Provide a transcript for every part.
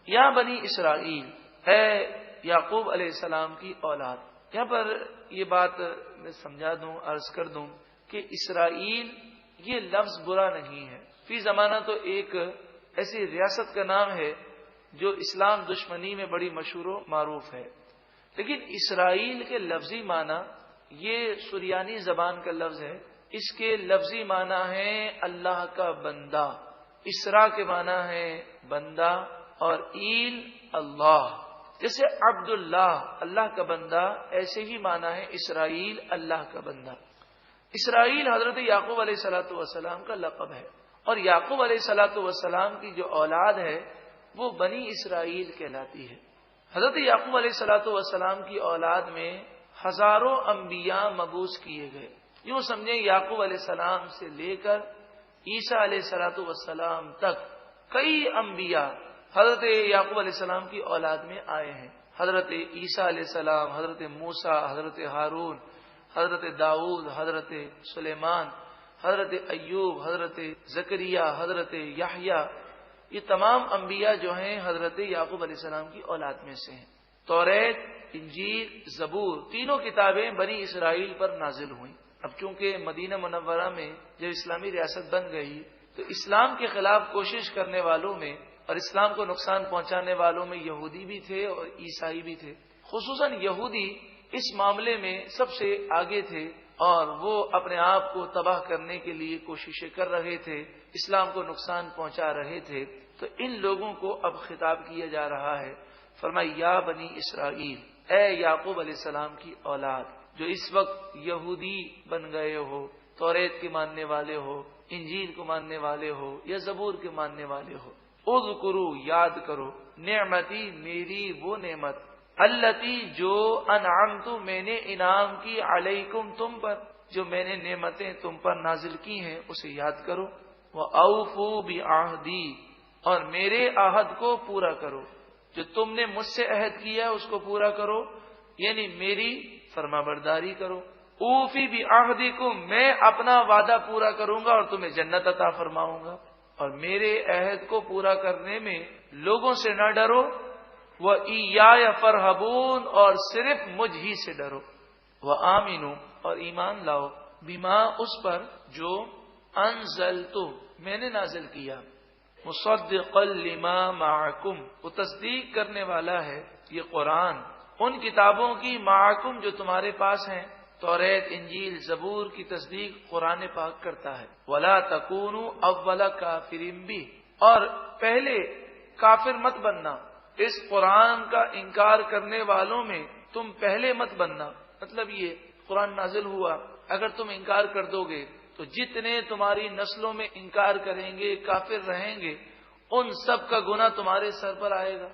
یا بنی اسرائیل، اے یعقوب علیہ السلام کی اولاد. یہاں پر یہ بات میں سمجھا دوں، عرض کر دوں کہ اسرائیل یہ لفظ برا نہیں ہے. فی زمانہ تو ایک ایسی ریاست کا نام ہے جو اسلام دشمنی میں بڑی مشہور و معروف ہے، لیکن اسرائیل کے لفظی معنی، یہ سریانی زبان کا لفظ ہے، اس کے لفظی معنی ہے اللہ کا بندہ. اسرا کے معنی ہے بندہ، اور ایل اللہ. جیسے عبداللہ اللہ کا بندہ، ایسے ہی معنی ہے اسرائیل اللہ کا بندہ. اسرائیل حضرت یعقوب علیہ الصلوۃ والسلام کا لقب ہے، اور یعقوب علیہ الصلوۃ والسلام کی جو اولاد ہے وہ بنی اسرائیل کہلاتی ہے. حضرت یعقوب علیہ الصلوۃ والسلام کی اولاد میں ہزاروں انبیاء مبعوث کیے گئے. یوں سمجھیں یعقوب علیہ السلام سے لے کر عیسیٰ علیہ الصلوۃ والسلام تک کئی انبیاء حضرت یعقوب علیہ السلام کی اولاد میں آئے ہیں. حضرت عیسیٰ علیہ السلام، حضرت موسیٰ، حضرت ہارون، حضرت داؤد، حضرت سلیمان، حضرت ایوب، حضرت زکریا، حضرت یحییٰ، یہ تمام انبیاء جو ہیں حضرت یعقوب علیہ السلام کی اولاد میں سے ہیں. توریت، انجیل، زبور، تینوں کتابیں بنی اسرائیل پر نازل ہوئیں. اب چونکہ مدینہ منورہ میں جب اسلامی ریاست بن گئی تو اسلام کے خلاف کوشش کرنے والوں میں اور اسلام کو نقصان پہنچانے والوں میں یہودی بھی تھے اور عیسائی بھی تھے. خصوصاً یہودی اس معاملے میں سب سے آگے تھے، اور وہ اپنے آپ کو تباہ کرنے کے لیے کوششیں کر رہے تھے، اسلام کو نقصان پہنچا رہے تھے. تو ان لوگوں کو اب خطاب کیا جا رہا ہے. فرمایا یا بنی اسرائیل، اے یعقوب علیہ السلام کی اولاد جو اس وقت یہودی بن گئے ہو، توریت کے ماننے والے ہو، انجیل کو ماننے والے ہو یا زبور کے ماننے والے ہو. اذکروا، یاد کرو، نعمتی، میری وہ نعمت، التی جو انعمت، میں نے انعام کی، علیکم، تم پر، جو میں نے نعمتیں تم پر نازل کی ہیں اسے یاد کرو. وَأَوْفُوا بِعَهْدِي، اور میرے عہد کو پورا کرو، جو تم نے مجھ سے عہد کیا ہے اس کو پورا کرو، یعنی میری فرما برداری کرو. اوفی بعہدکم، میں اپنا وعدہ پورا کروں گا اور تمہیں جنت عطا فرماؤں گا. اور میرے عہد کو پورا کرنے میں لوگوں سے نہ ڈرو، وَإِيَّايَ فَارْهَبُونَ، اور صرف مجھ ہی سے ڈرو. وَآمِنُوا، اور ایمان لاؤ، بما، اس پر، جو انزلت، میں نے نازل کیا، مصدقا لما معکم، وہ تصدیق کرنے والا ہے یہ قرآن ان کتابوں کی، معکم، جو تمہارے پاس ہیں. توریت، انجیل، زبور کی تصدیق قرآن پاک کرتا ہے. ولا تکونوا اول کافر بہ، اور پہلے کافر مت بننا، اس قرآن کا انکار کرنے والوں میں تم پہلے مت بننا. مطلب یہ قرآن نازل ہوا، اگر تم انکار کر دو گے تو جتنے تمہاری نسلوں میں انکار کریں گے، کافر رہیں گے، ان سب کا گناہ تمہارے سر پر آئے گا.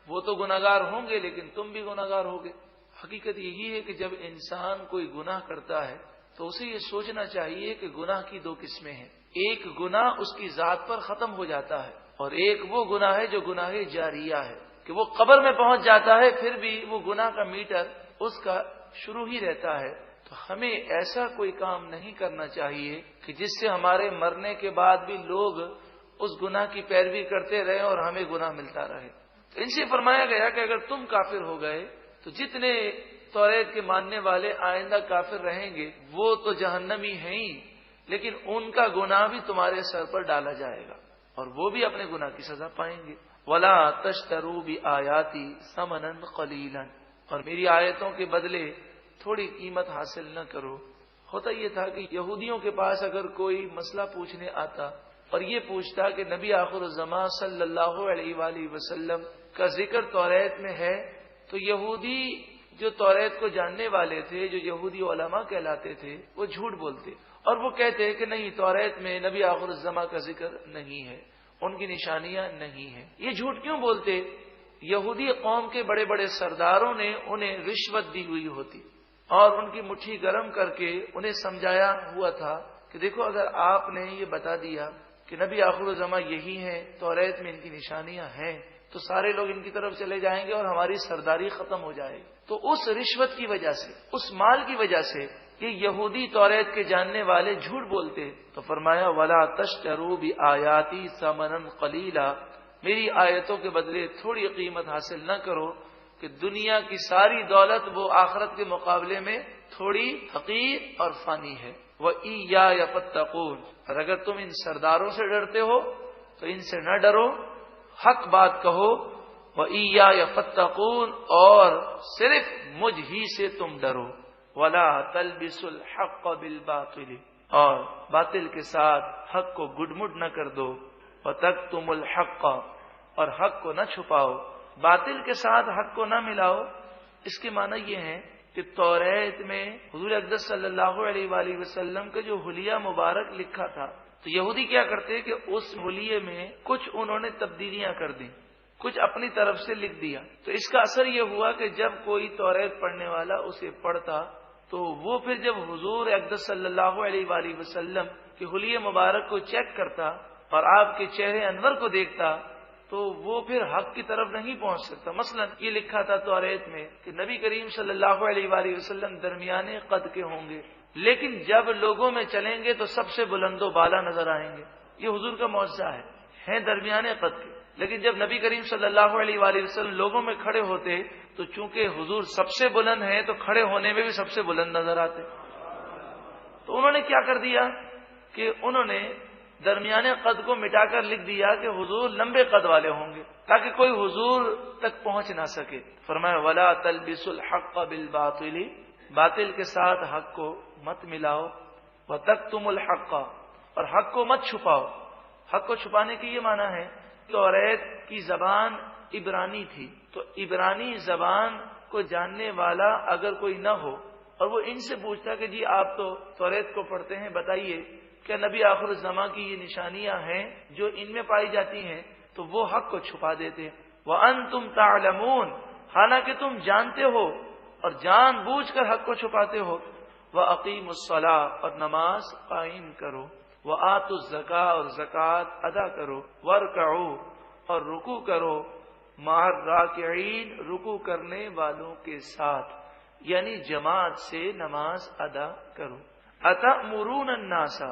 وہ تو گناہگار ہوں گے لیکن تم بھی گناہگار ہوگے. حقیقت یہی ہے کہ جب انسان کوئی گناہ کرتا ہے تو اسے یہ سوچنا چاہیے کہ گناہ کی دو قسمیں ہیں. ایک گناہ اس کی ذات پر ختم ہو جاتا ہے، اور ایک وہ گناہ ہے جو گناہ جاریہ ہے، کہ وہ قبر میں پہنچ جاتا ہے پھر بھی وہ گناہ کا میٹر اس کا شروع ہی رہتا ہے. تو ہمیں ایسا کوئی کام نہیں کرنا چاہیے کہ جس سے ہمارے مرنے کے بعد بھی لوگ اس گناہ کی پیروی کرتے رہے اور ہمیں گناہ ملتا رہے. تو ان سے فرمایا گیا کہ اگر تم کافر ہو گئے تو جتنے توریت کے ماننے والے آئندہ کافر رہیں گے وہ تو جہنمی ہیں ہی، لیکن ان کا گناہ بھی تمہارے سر پر ڈالا جائے گا اور وہ بھی اپنے گناہ کی سزا پائیں گے. وَلَا تَشْتَرُوا بِآيَاتِي ثَمَنًا قَلِيلًا، اور میری آیتوں کے بدلے تھوڑی قیمت حاصل نہ کرو. ہوتا یہ تھا کہ یہودیوں کے پاس اگر کوئی مسئلہ پوچھنے آتا اور یہ پوچھتا کہ نبی آخر الزمان صلی اللہ علیہ وآلہ وسلم کا ذکر توریت میں ہے، تو یہودی جو توریت کو جاننے والے تھے، جو یہودی علماء کہلاتے تھے، وہ جھوٹ بولتے اور وہ کہتے کہ نہیں، توریت میں نبی آخر الزمان کا ذکر نہیں ہے، ان کی نشانیاں نہیں ہیں. یہ جھوٹ کیوں بولتے؟ یہودی قوم کے بڑے بڑے سرداروں نے انہیں رشوت دی ہوئی ہوتی اور ان کی مٹھی گرم کر کے انہیں سمجھایا ہوا تھا کہ دیکھو، اگر آپ نے یہ بتا دیا کہ نبی آخر الزمان یہی ہیں، توریت میں ان کی نشانیاں ہیں، تو سارے لوگ ان کی طرف چلے جائیں گے اور ہماری سرداری ختم ہو جائے گی. تو اس رشوت کی وجہ سے، اس مال کی وجہ سے یہ یہودی توریت کے جاننے والے جھوٹ بولتے. تو فرمایا وَلَا تَشْتَرُوا بِآيَاتِي ثَمَنًا قَلِيلًا، میری آیتوں کے بدلے تھوڑی قیمت حاصل نہ کرو کہ دنیا کی ساری دولت وہ آخرت کے مقابلے میں تھوڑی حقیر اور فانی ہے۔ وَإِيَّايَ فَاتَّقُونَ، اور اگر تم ان سرداروں سے ڈرتے ہو تو ان سے نہ ڈرو، حق بات کہو۔ وَإِيَّايَ فَاتَّقُونَ، اور صرف مجھ ہی سے تم ڈرو۔ وَلَا تَلْبِسُوا الْحَقَّ بِالْبَاطِلِ، اور باطل کے ساتھ حق کو گڈمڈ نہ کر دو۔ وَتَكْتُمُوا الْحَقَّ، اور حق کو نہ چھپاؤ، باطل کے ساتھ حق کو نہ ملاؤ۔ اس کے معنی یہ ہے کہ توریت میں حضور اقدس صلی اللہ علیہ وآلہ وسلم کا جو حلیہ مبارک لکھا تھا، تو یہودی کیا کرتے کہ اس حلیے میں کچھ انہوں نے تبدیلیاں کر دی، کچھ اپنی طرف سے لکھ دیا۔ تو اس کا اثر یہ ہوا کہ جب کوئی توریت پڑھنے والا اسے پڑھتا تو وہ پھر جب حضور اقدس صلی اللہ علیہ وآلہ وسلم کے حلیہ مبارک کو چیک کرتا اور آپ کے چہرے انور کو دیکھتا تو وہ پھر حق کی طرف نہیں پہنچ سکتا۔ مثلا یہ لکھا تھا توریت میں کہ نبی کریم صلی اللہ علیہ وآلہ وسلم درمیانے قد کے ہوں گے، لیکن جب لوگوں میں چلیں گے تو سب سے بلند و بالا نظر آئیں گے۔ یہ حضور کا معجزہ ہے، ہیں درمیانے قد کے، لیکن جب نبی کریم صلی اللہ علیہ وآلہ وسلم لوگوں میں کھڑے ہوتے تو چونکہ حضور سب سے بلند ہیں تو کھڑے ہونے میں بھی سب سے بلند نظر آتے۔ تو انہوں نے کیا کر دیا کہ انہوں نے درمیانے قد کو مٹا کر لکھ دیا کہ حضور لمبے قد والے ہوں گے تاکہ کوئی حضور تک پہنچ نہ سکے۔ فرمایا وَلَا تَلْبِسُوا الْحَقَّ بِالْبَاطِلِ، باطل کے ساتھ حق کو مت ملاؤ۔ وَتَكْتُمُوا الْحَقَّ، اور حق کو مت چھپاؤ۔ حق کو چھپانے کی یہ معنی ہے توریت کی زبان عبرانی تھی، تو عبرانی زبان کو جاننے والا اگر کوئی نہ ہو اور وہ ان سے پوچھتا کہ جی آپ تو توریت کو پڑھتے ہیں، بتائیے کیا نبی آخر الزماں کی یہ نشانیاں ہیں جو ان میں پائی جاتی ہیں، تو وہ حق کو چھپا دیتے۔ وَأَنْتُمْ تَعْلَمُونَ، حالانکہ تم جانتے ہو اور جان بوجھ کر حق کو چھپاتے ہو۔ وَأَقِيمُوا الصَّلَاةَ، اور نماز قائم کرو۔ وَآتُوا الزَّكَاةَ، اور زکوٰۃ ادا کرو۔ وَارْكَعُوا، اور رکوع کرو۔ مع الراکعین، رکوع کرنے والوں کے ساتھ، یعنی جماعت سے نماز ادا کرو۔ أَتَأْمُرُونَ النَّاسَ،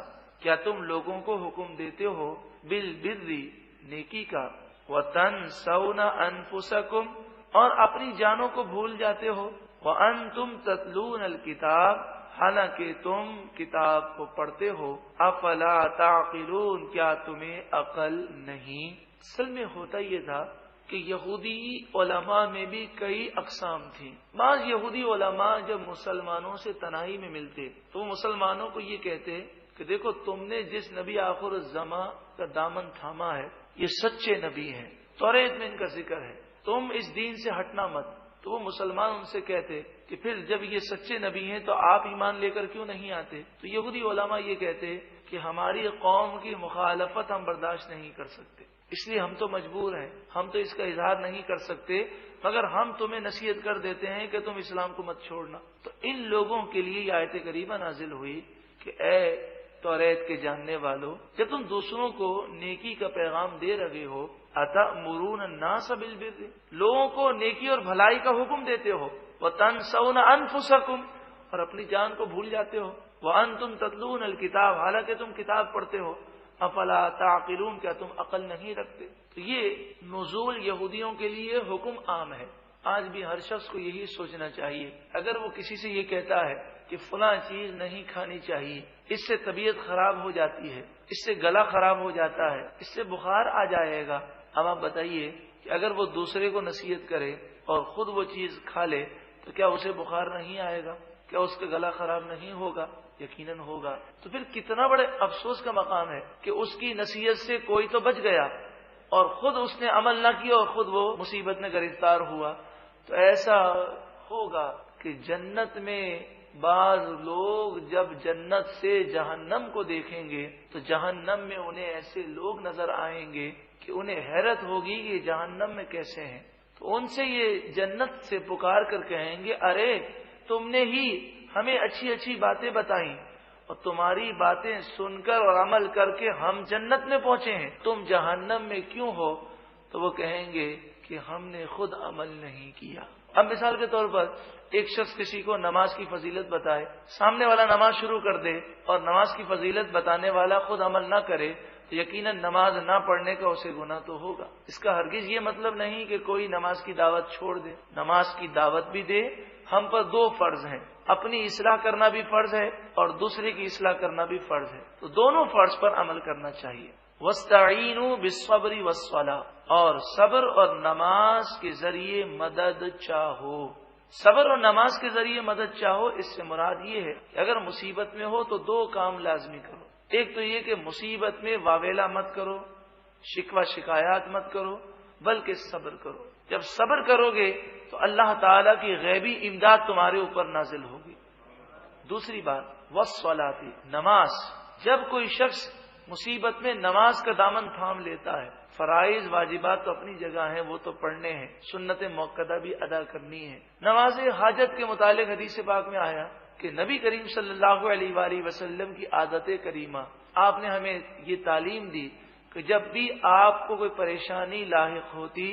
کیا تم لوگوں کو حکم دیتے ہو بالبر، نیکی کا، وَتَنْسَوْنَ أَنفُسَكُمْ، اور اپنی جانوں کو بھول جاتے ہو، وَأَنْتُمْ تَتْلُونَ الْكِتَابَ، حالانکہ تم کتاب کو پڑھتے ہو۔ أَفَلَا تَعْقِلُونَ، کیا تمہیں عقل نہیں؟ اصل میں ہوتا یہ تھا کہ یہودی علماء میں بھی کئی اقسام تھیں۔ بعض یہودی علماء جب مسلمانوں سے تنہائی میں ملتے تو وہ مسلمانوں کو یہ کہتے کہ دیکھو تم نے جس نبی آخر الزماں کا دامن تھاما ہے یہ سچے نبی ہیں، توریت میں ان کا ذکر ہے، تم اس دین سے ہٹنا مت۔ تو وہ مسلمان ان سے کہتے کہ پھر جب یہ سچے نبی ہیں تو آپ ایمان لے کر کیوں نہیں آتے؟ تو یہودی علماء یہ کہتے کہ ہماری قوم کی مخالفت ہم برداشت نہیں کر سکتے، اس لیے ہم تو مجبور ہیں، ہم تو اس کا اظہار نہیں کر سکتے، مگر ہم تمہیں نصیحت کر دیتے ہیں کہ تم اسلام کو مت چھوڑنا۔ تو ان لوگوں کے لیے یہ آیت کریمہ نازل ہوئی کہ اے توریت کے جاننے والو، جب تم دوسروں کو نیکی کا پیغام دے رہے ہو، أَتَأْمُرُونَ النَّاسَ بِالْبِرِّ، لوگوں کو نیکی اور بھلائی کا حکم دیتے ہو، وَتَنْسَوْنَ أَنفُسَكُمْ، اور اپنی جان کو بھول جاتے ہو، وَأَنْتُمْ تَتْلُونَ الْكِتَابَ، حالانکہ تم کتاب پڑھتے ہو، افلا تعقلون، کیا تم عقل نہیں رکھتے؟ تو یہ نزول یہودیوں کے لیے حکم عام ہے۔ آج بھی ہر شخص کو یہی سوچنا چاہیے، اگر وہ کسی سے یہ کہتا ہے کہ فلاں چیز نہیں کھانی چاہیے، اس سے طبیعت خراب ہو جاتی ہے، اس سے گلا خراب ہو جاتا ہے، اس سے بخار آ جائے گا، اب آپ بتائیے کہ اگر وہ دوسرے کو نصیحت کرے اور خود وہ چیز کھا لے تو کیا اسے بخار نہیں آئے گا؟ کیا اس کا گلا خراب نہیں ہوگا؟ یقیناً ہوگا۔ تو پھر کتنا بڑے افسوس کا مقام ہے کہ اس کی نصیحت سے کوئی تو بچ گیا اور خود اس نے عمل نہ کیا اور خود وہ مصیبت میں گرفتار ہوا۔ تو ایسا ہوگا کہ جنت میں بعض لوگ جب جنت سے جہنم کو دیکھیں گے تو جہنم میں انہیں ایسے لوگ نظر آئیں گے کہ انہیں حیرت ہوگی کہ جہنم میں کیسے ہیں۔ تو ان سے یہ جنت سے پکار کر کہیں گے ارے تم نے ہی ہمیں اچھی اچھی باتیں بتائیں اور تمہاری باتیں سن کر اور عمل کر کے ہم جنت میں پہنچے ہیں، تم جہنم میں کیوں ہو؟ تو وہ کہیں گے کہ ہم نے خود عمل نہیں کیا۔ اب مثال کے طور پر ایک شخص کسی کو نماز کی فضیلت بتائے، سامنے والا نماز شروع کر دے اور نماز کی فضیلت بتانے والا خود عمل نہ کرے تو یقیناً نماز نہ پڑھنے کا اسے گناہ تو ہوگا۔ اس کا ہرگز یہ مطلب نہیں کہ کوئی نماز کی دعوت چھوڑ دے، نماز کی دعوت بھی دے۔ ہم پر دو فرض ہیں، اپنی اصلاح کرنا بھی فرض ہے اور دوسرے کی اصلاح کرنا بھی فرض ہے، تو دونوں فرض پر عمل کرنا چاہیے۔ وَاسْتَعِینُوا بِالصَّبْرِ وَالصَّلَاةِ، اور صبر اور نماز کے ذریعے مدد چاہو۔ صبر اور نماز کے ذریعے مدد چاہو، اس سے مراد یہ ہے کہ اگر مصیبت میں ہو تو دو کام لازمی کرو۔ ایک تو یہ کہ مصیبت میں واویلا مت کرو، شکوہ شکایات مت کرو، بلکہ صبر کرو۔ جب صبر کرو گے تو اللہ تعالیٰ کی غیبی امداد تمہارے اوپر نازل ہوگی۔ دوسری بات والصلاۃ، نماز۔ جب کوئی شخص مصیبت میں نماز کا دامن تھام لیتا ہے، فرائض واجبات تو اپنی جگہ ہیں، وہ تو پڑھنے ہیں، سنت موقدہ بھی ادا کرنی ہے۔ نماز حاجت کے متعلق حدیث پاک میں آیا کہ نبی کریم صلی اللہ علیہ وآلہ وسلم کی عادت کریمہ، آپ نے ہمیں یہ تعلیم دی کہ جب بھی آپ کو کوئی پریشانی لاحق ہوتی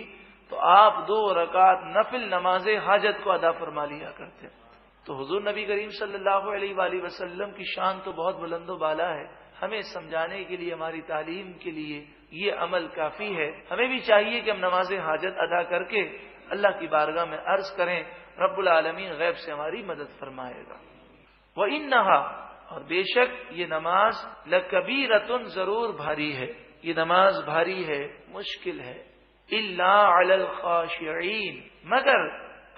تو آپ 2 رکعت نفل نماز حاجت کو ادا فرما لیا کرتے۔ تو حضور نبی کریم صلی اللہ علیہ وآلہ وسلم کی شان تو بہت بلند و بالا ہے، ہمیں سمجھانے کے لیے، ہماری تعلیم کے لیے یہ عمل کافی ہے۔ ہمیں بھی چاہیے کہ ہم نماز حاجت ادا کر کے اللہ کی بارگاہ میں عرض کریں، رب العالمین غیب سے ہماری مدد فرمائے گا۔ وَإِنَّهَا، اور بے شک یہ نماز لَكَبِيرَةٌ، ضرور بھاری ہے، یہ نماز بھاری ہے، مشکل ہے۔ إِلَّا عَلَى الْخَاشِعِينَ، مگر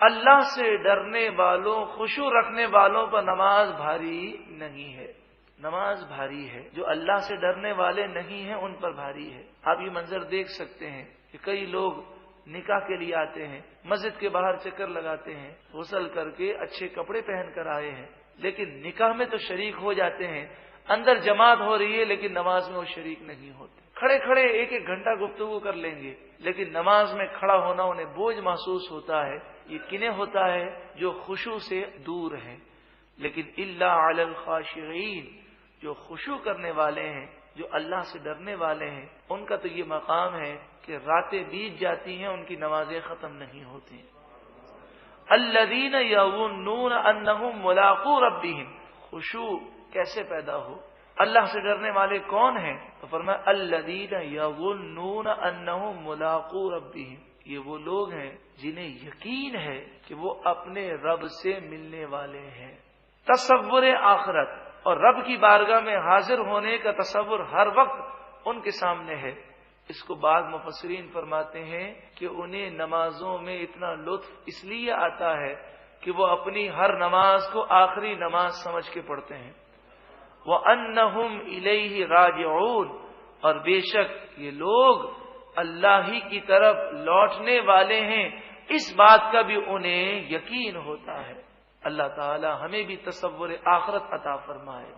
اللہ سے ڈرنے والوں، خشوع رکھنے والوں پر نماز بھاری نہیں ہے۔ نماز بھاری ہے، جو اللہ سے ڈرنے والے نہیں ہیں ان پر بھاری ہے۔ آپ یہ منظر دیکھ سکتے ہیں کہ کئی لوگ نکاح کے لیے آتے ہیں، مسجد کے باہر چکر لگاتے ہیں، غسل کر کے اچھے کپڑے پہن کر آئے ہیں، لیکن نکاح میں تو شریک ہو جاتے ہیں، اندر جماعت ہو رہی ہے لیکن نماز میں وہ شریک نہیں ہوتے۔ کھڑے کھڑے 1 گھنٹہ گفتگو کر لیں گے، لیکن نماز میں کھڑا ہونا انہیں بوجھ محسوس ہوتا ہے۔ یہ کنہیں ہوتا ہے؟ جو خشوع سے دور ہیں۔ لیکن الا علی الخاشعین، جو خشوع کرنے والے ہیں، جو اللہ سے ڈرنے والے ہیں، ان کا تو یہ مقام ہے کہ راتیں بیت جاتی ہیں، ان کی نمازیں ختم نہیں ہوتی۔ الذین یظنون انہم ملاقو ربہم، خشوع کیسے پیدا ہو؟ اللہ سے ڈرنے والے کون ہیں؟ تو فرمایا الذین یظنون انہم ملاقو ربہم، یہ وہ لوگ ہیں جنہیں یقین ہے کہ وہ اپنے رب سے ملنے والے ہیں۔ تصور آخرت اور رب کی بارگاہ میں حاضر ہونے کا تصور ہر وقت ان کے سامنے ہے۔ اس کو بعض مفسرین فرماتے ہیں کہ انہیں نمازوں میں اتنا لطف اس لیے آتا ہے کہ وہ اپنی ہر نماز کو آخری نماز سمجھ کے پڑھتے ہیں۔ وَأَنَّهُمْ إِلَيْهِ رَاجِعُونَ، اور بے شک یہ لوگ اللہ ہی کی طرف لوٹنے والے ہیں، اس بات کا بھی انہیں یقین ہوتا ہے۔ اللہ تعالی ہمیں بھی تصور آخرت عطا فرمائے۔